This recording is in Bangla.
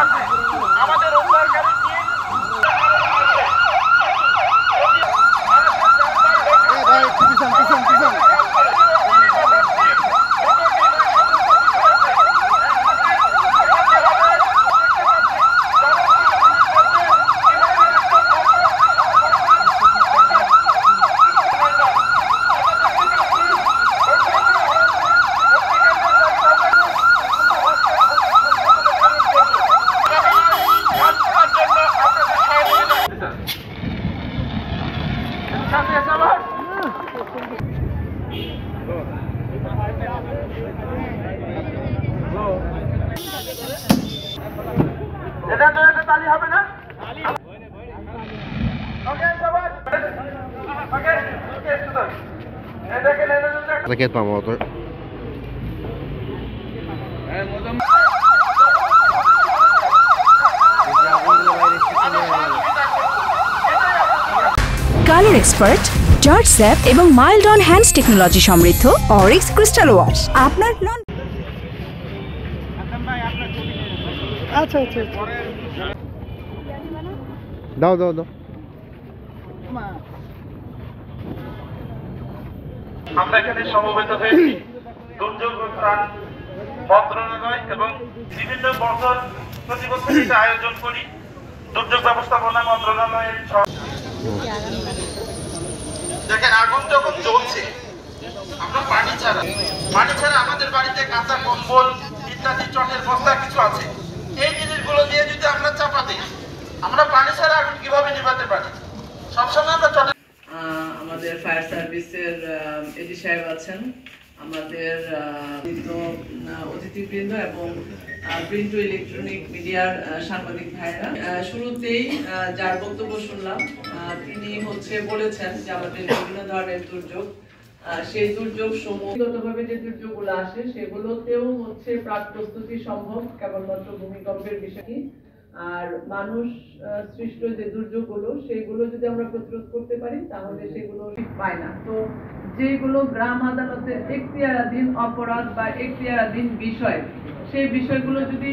আছে আমাদের উদ্ধারকারী টিম। এটা তো একটা তালি হবে না? ওকে সবাই ওকে এটাকে নেন Sakit pak motor. Colour expert, George sap এবং মাইল্ড অন হ্যান্ডস টেকনোলজি সমৃদ্ধ অরিক্স ক্রিস্টাল ওয়াশ আপনার নন। আচ্ছা আচ্ছা দাও দাও দাও। আমরা এখানে সমবেত হয়েছি দুর্যোগ ত্রাণ মন্ত্রণালয় এবং বিভিন্ন বছর প্রতি বছর এটা আয়োজন করি দুর্যোগ ব্যবস্থাপনা মন্ত্রণালয়ের। দেখেন আগুন যখন জ্বলছে আমরা পানি ছাড়া আমাদের বাড়িতে কাঁচা কম্বল ইত্যাদি চটের বস্তা কিছু আছে, এই জিনিসগুলো দিয়ে যদি আমরা চাপা দিই আমরা পানি ছাড়া আগুন কিভাবে নিভাতে পারি? সবসময় আমরা চটে। আমাদের ফায়ার সার্ভিসের এডি সাহেব আছেন, আমাদের অতিথিবৃন্দ এবং প্রিন্ট ও ইলেকট্রনিক মিডিয়ার সাংবাদিক ভাইরা। শুরুতেই যার বক্তব্য শুনলাম তিনি বলেছেন যে আমাদের বিভিন্ন ধরনের দুর্যোগ, সেই দুর্যোগ সমূহগতভাবে যে দুর্যোগগুলো আসে সেগুলোতেও প্রাক প্রস্তুতি সম্ভব কেবলমাত্র ভূমিকম্পের বিষয়। আর মানুষ সৃষ্ট যে দুর্যোগগুলো সেগুলো যদি আমরা প্রতিরোধ করতে পারি তাহলে সেগুলো পায় না। তো যেগুলো গ্রাম আদালতের এখতিয়ারাধীন অপরাধ বা এখতিয়ারাধীন বিষয় সেই বিষয়গুলো যদি